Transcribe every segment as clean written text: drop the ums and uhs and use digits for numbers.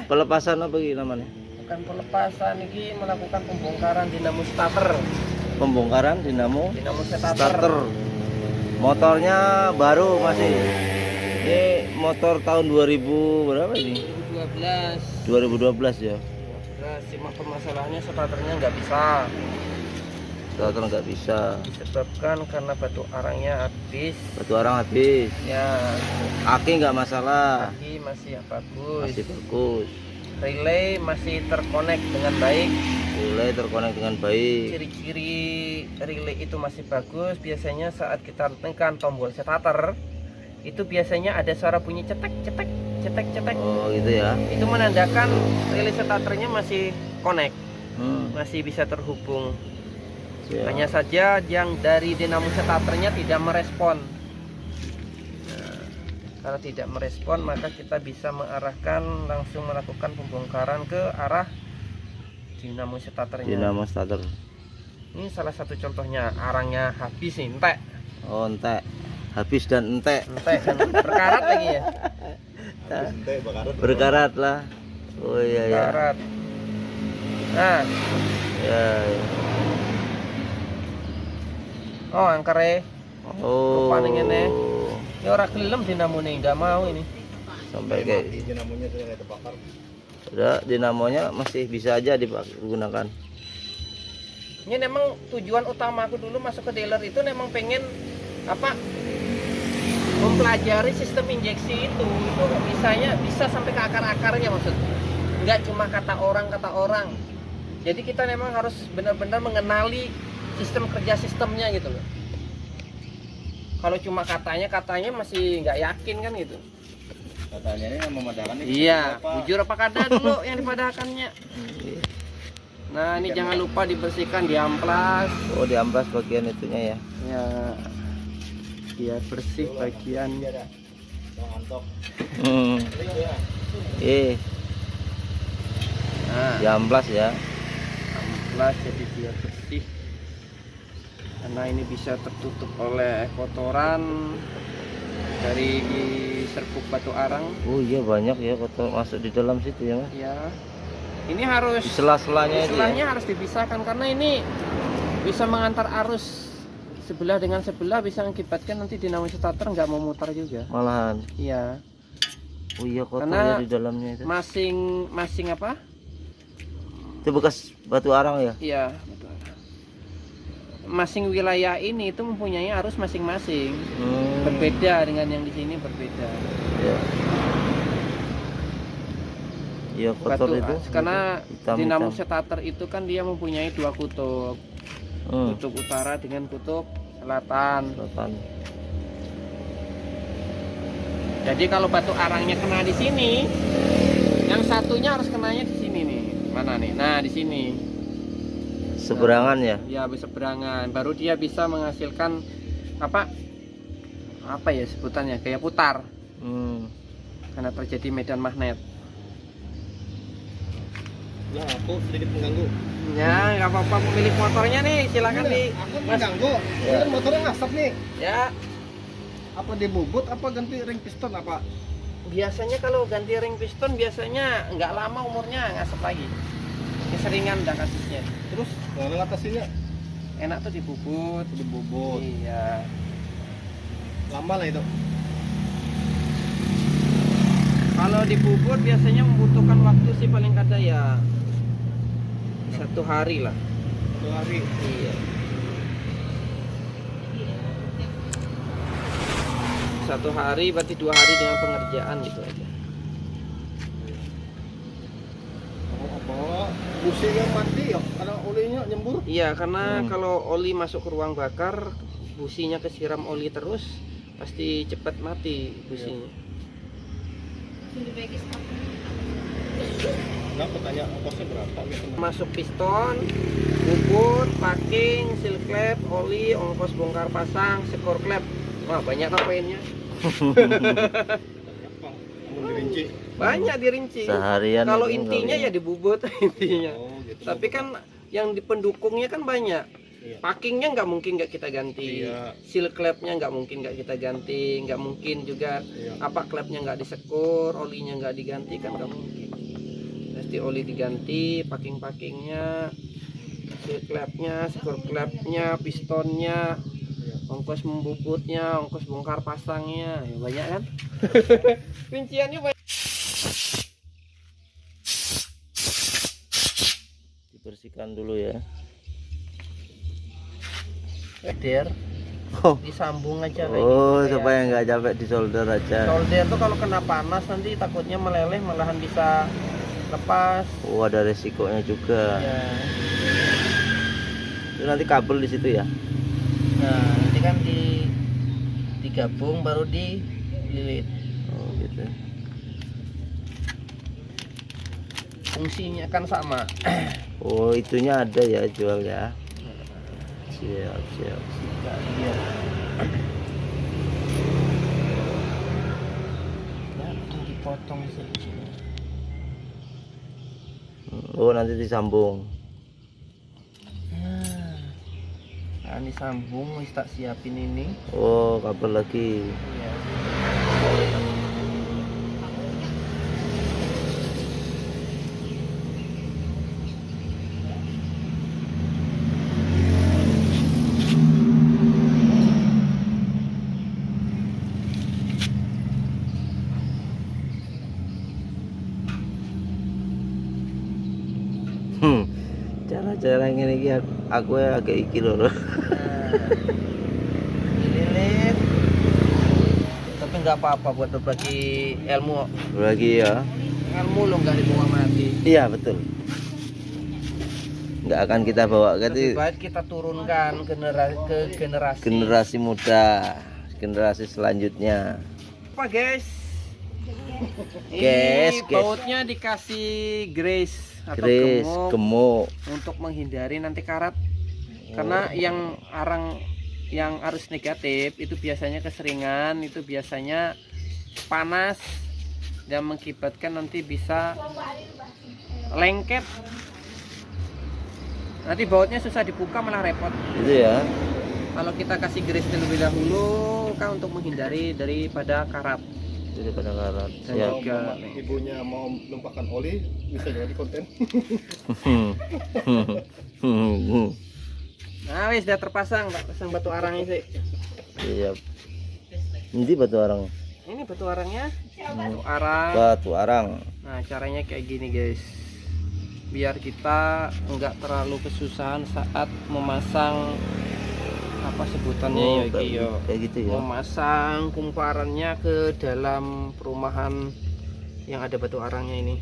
pelepasan apa gitu namanya? Bukan pelepasan, ini melakukan pembongkaran dinamo starter. Pembongkaran dinamo starter. Motornya baru masih. Ini motor tahun 2000 berapa ini? 2012 ya. Cuma permasalahannya starternya nggak bisa. Starter nggak bisa. Disebabkan karena batu arangnya habis. Batu arang habis. Ya. Aki nggak masalah. Aki masih bagus. Masih bagus. Relay masih terkonek dengan baik. Relay terkonek dengan baik. Ciri-ciri relay itu masih bagus. Biasanya saat kita tekan tombol starter, itu biasanya ada suara bunyi cetek cetek cetek cetek. Oh gitu ya. Itu menandakan relay starternya masih connect, masih bisa terhubung. Ya. Hanya saja yang dari dinamo starternya tidak merespon. Kalau tidak merespon, maka kita bisa mengarahkan langsung melakukan pembongkaran ke arah dinamo starternya. Dinamo starter. Ini salah satu contohnya, arangnya habis nih, entek. Oh entek. Habis dan entek. Entek dan berkarat lagi ya. Berkarat lah. Oh iya ya. Berkarat. Nah, Ya, ya. oh angkare. Oh. Rupane ngene. Ya ora gelem dinamone, enggak mau ini. Sampai kayak dinamonya sudah kayak terbakar. udah dinamonya masih bisa aja digunakan. Ini memang tujuan utama aku dulu masuk ke dealer itu memang pengen apa? Mempelajari sistem injeksi itu bisa sampai ke akar-akarnya maksudnya. Enggak cuma kata orang. Jadi kita memang harus benar-benar mengenali sistem kerja sistemnya gitu loh. Kalau cuma katanya masih nggak yakin kan gitu. Katanya ini yang memadahkan ini. Iya, bujur apa kada dulu yang dipadahkannya. Nah ini jangan lupa dibersihkan, diamplas. Oh diamplas bagian itunya ya. Ya, biar bersih bagian. Nah, Diamplas ya. amplas jadi biar bersih. Karena ini bisa tertutup oleh kotoran dari serbuk batu arang. Oh iya banyak ya kotor masuk di dalam situ ya Mas. Ya, ini harus Di sela-selanya itu. istilahnya Ya? harus dipisahkan karena ini bisa mengantar arus sebelah dengan sebelah, bisa mengakibatkan nanti dinamo starter nggak mau mutar juga. Malahan. Iya. Oh iya kotornya Karena di dalamnya itu. Masing apa? Itu bekas batu arang ya? Iya. Masing wilayah ini itu mempunyai arus masing-masing. Berbeda dengan yang di sini berbeda. Ya. Iya kotor Batu, itu. karena hitam, dinamo hitam. starter itu kan dia mempunyai dua kutub. Kutub utara dengan kutub selatan. Jadi kalau batu arangnya kena di sini, yang satunya harus kenanya di sini nih. Mana nih? Nah, di sini. Seberangan ya? Ya, berseberangan. Baru dia bisa menghasilkan apa? Apa ya sebutannya? Kayak putar. Karena terjadi medan magnet. Ya, aku sedikit mengganggu. Ya, nggak apa-apa, pemilik motornya nih, silakan nih. Aku mengganggu. Ini kan motornya ngasap nih. Ya, Apa dibubut apa ganti ring piston apa? biasanya kalau ganti ring piston biasanya nggak lama umurnya ngasap lagi. Keseringan dah kasusnya. Terus kalau ngatasinnya Enak tuh dibubut. Iya. lama lah itu. Kalau dibubut biasanya membutuhkan waktu sih paling kada ya 1 hari lah. 2 hari. Iya. 1 hari berarti 2 hari dengan pengerjaan gitu aja. Apa? Businya mati ya karena olinya nyembur. Iya, karena kalau oli masuk ke ruang bakar, businya kesiram oli terus, pasti cepat mati businya. Nah, pertanyaan ongkosnya berapa gitu? Masuk piston, bubut, packing, seal klep, oli, ongkos bongkar pasang, skor klep. Wah, banyak lah poinnya. Namun dirinci. Banyak dirinci. Seharian Kalau itu intinya kali. ya dibubut intinya. Oh, gitu. Tapi kan yang di pendukungnya kan banyak. Iya. Packingnya nggak mungkin nggak kita ganti, Iya. seal klepnya nggak mungkin nggak kita ganti, nggak mungkin juga Iya. apa klepnya nggak disekur, olinya nggak diganti kan nggak mungkin. pasti oli diganti, packing-packingnya, seal clapnya, screw clapnya, pistonnya, ongkos membubutnya, ongkos bongkar pasangnya, ya banyak kan? Rinciannya banyak. Dibersihkan dulu ya. Solder, Oh, disambung aja kayak oh gitu, supaya nggak capek di solder aja. solder tuh kalau kena panas nanti takutnya meleleh, malahan bisa lepas. Oh, ada resikonya juga. Ya. Itu nanti kabel di situ ya. Nah, nanti kan digabung baru dililit. Oh, gitu. Fungsinya kan sama. Oh, itunya ada ya jual ya. Siap, siap. Nah, iya. Ya, dipotong sih. Oh, nanti disambung. Nah, ini sambung, wis tak siapin ini. Oh, kabel lagi. Iya. Cara-cara ngene iki aku agak iki lho. Nah, dililit. Tapi nggak apa-apa buat berbagi ilmu. Lagi ya. Ilmu lo nggak dibawa mati. Iya, betul. Nggak akan kita bawa Lebih ke baik kita turunkan ke generasi. generasi muda, generasi selanjutnya. Apa guys? Guys, Ini guys. bautnya dikasih grease atau Gris, gemuk gemuk. untuk menghindari nanti karat. Karena yang arus negatif itu biasanya keseringan, itu biasanya panas dan mengakibatkan nanti bisa lengket. Nanti bautnya susah dibuka, malah repot. Itu ya. Kalau kita kasih grease terlebih dahulu kan untuk menghindari daripada karat. Daripada karat. Dan Siap. juga ibunya mau numpahkan oli bisa jadi konten. nah wis sudah terpasang, Pak. Pasang batu arangnya sih. Siap. Ini batu arang. Ini batu arangnya. Batu arang. Batu arang. Nah, caranya kayak gini, guys. Biar kita enggak terlalu kesusahan saat memasang apa sebutannya Oh, ya iki yo. kayak gitu ya. Memasang kumparannya ke dalam perumahan yang ada batu arangnya ini.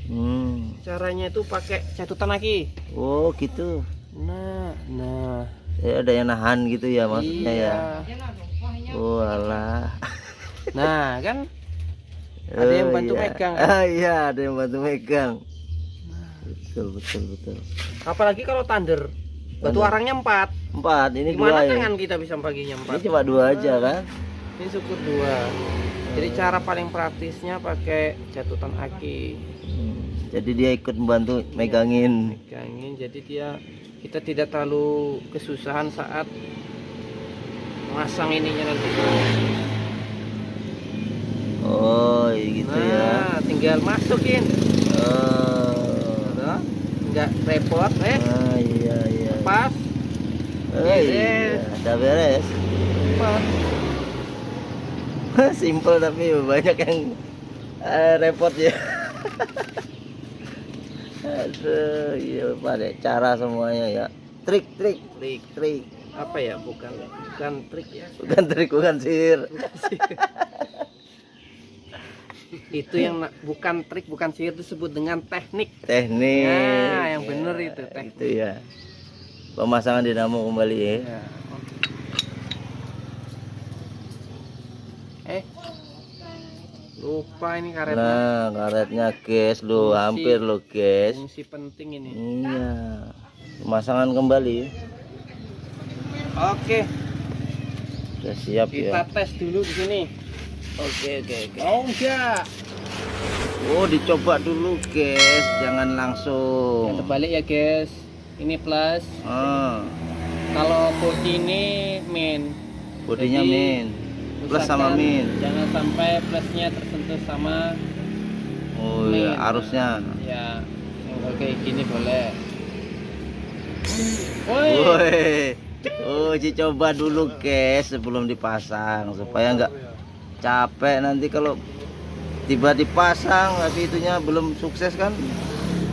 Caranya itu pakai catutan aki. Oh, gitu. Nah. Ya, ada yang nahan gitu ya maksudnya Iya. ya. Oh, alah. Nah, kan ada yang bantu iya. megang. Ah, iya, ada yang bantu megang. Betul. Apalagi kalau thunder. Batu arangnya 4. 4, ini Gimana 2 ya. tangan kita bisa baginya 4? Ini cuma 2 aja kan. Ini syukur 2. Jadi cara paling praktisnya pakai catutan aki. Jadi dia ikut membantu megangin. Megangin, jadi kita tidak terlalu kesusahan saat masang ininya nanti. Oh, gitu ya. Nah, tinggal masukin. Oh. Enggak repot, Ah, iya. pas. Oh, iya. Udah beres. Pas. Simple tapi banyak yang repot ya. Aduh, iya pada cara semuanya ya. Trik. Apa ya? Bukan trik ya. Bukan trik, bukan sihir. Itu yang bukan trik, bukan sihir, disebut dengan teknik. Teknik. Nah, yang bener itu teknik. Itu ya. Pemasangan dinamo kembali ya. Ya. Lupa ini karetnya. Nah, karetnya guys, lo Fungsi. hampir lo guys. Fungsi penting ini. Iya. Pemasangan kembali. Oke, Sudah siap kita ya. tes dulu di sini. Oke. Oh enggak. Oh, dicoba dulu guys, jangan langsung. Yang terbalik ya guys. Ini plus. Ah, Kalau bodi ini min. bodinya Jadi, min. Plus usahakan sama min. Jangan sampai plusnya tersentuh sama Oh iya, min. arusnya. Ya. Kalau kayak gini boleh. Woi. Woi. Oh, Ci coba dulu guys sebelum dipasang supaya nggak capek nanti kalau tiba dipasang tapi itunya belum sukses kan.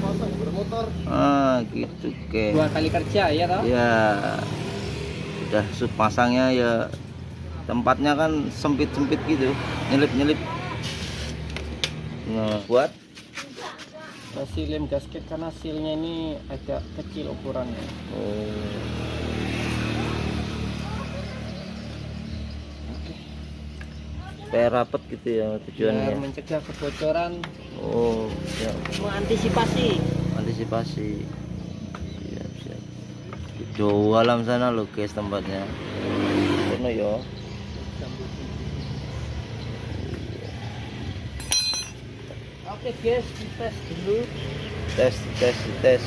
Pasang bermotor. Ah, gitu guys. 2 kali kerja ya toh? Ya. Udah pasangnya ya tempatnya kan sempit-sempit gitu, nyelip-nyelip. Nah, buat Kasih lem gasket karena silnya ini agak kecil ukurannya. supaya rapet gitu ya Biar tujuannya. mencegah kebocoran, Oh, ya. mengantisipasi. Antisipasi. Siap, siap. Di jauh alam sana loh guys tempatnya. Kono yo. Oke guys, dites dulu Tes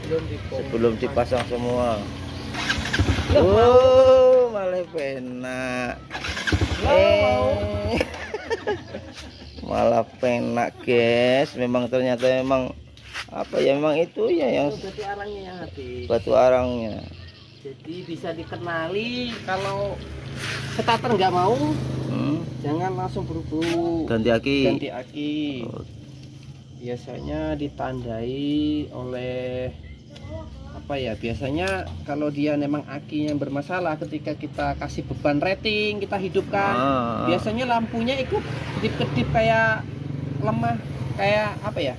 belum dipotong. sebelum dipasang semua. Loh, Oh, malah penak. Malah penak guys. Memang ternyata memang apa ya, memang itu ya yang Batu arangnya yang habis. batu arangnya. Jadi bisa dikenali kalau starter nggak mau, jangan langsung buru-buru Ganti aki. ganti aki. Oh, Biasanya ditandai oleh apa ya? Biasanya kalau dia memang akinya bermasalah, ketika kita kasih beban rating, kita hidupkan, biasanya lampunya ikut kedip-kedip kayak lemah, kayak apa ya?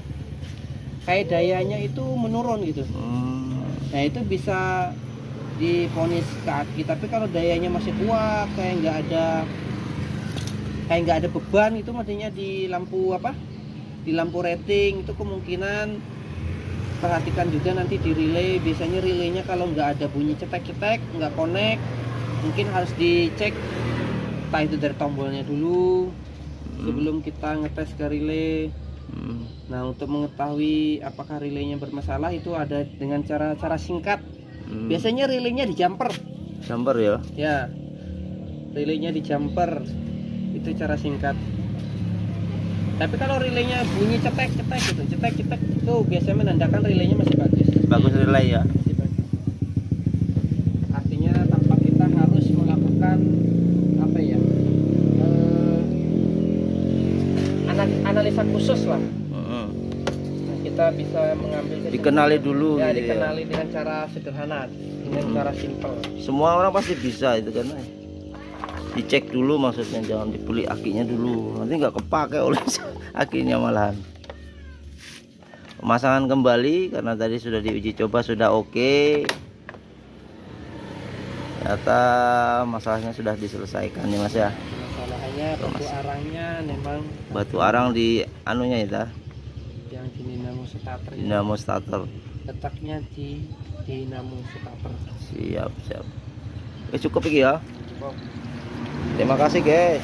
Kayak dayanya itu menurun gitu. Nah, itu bisa diponis ke aki. Tapi kalau dayanya masih kuat, kayak nggak ada beban, itu maksudnya di lampu apa? Di lampu rating itu kemungkinan perhatikan juga nanti di relay. Biasanya relaynya kalau nggak ada bunyi cetek-cetek, nggak connect, mungkin harus dicek entah itu dari tombolnya dulu sebelum kita ngetes ke relay. Nah, untuk mengetahui apakah relaynya bermasalah itu ada dengan cara singkat. Biasanya relaynya di jumper. Jumper ya. Ya, relaynya di jumper itu cara singkat. Tapi kalau relaynya bunyi cetek-cetek gitu, cetek-cetek itu biasanya menandakan relaynya masih bagus. Bagus relay ya. Masih bagus. Artinya tanpa kita harus melakukan apa ya? Analisa khusus lah. Nah, kita bisa mengambil Dikenali dulu ya, gitu ya. dikenali dengan cara sederhana, dengan cara simpel. Semua orang pasti bisa itu kan. Dicek dulu, maksudnya jangan dibeli akinya dulu, nanti nggak kepake oleh akinya malahan. Pemasangan kembali karena tadi sudah diuji coba sudah oke. Ternyata masalahnya sudah diselesaikan nih Mas ya. Masalahnya batu arangnya memang Batu arang di anunya itu, yang di dinamo starter. dinamo starter. Letaknya di dinamo starter. Siap, siap. Cukup iki ya. Cukup. Terima kasih guys.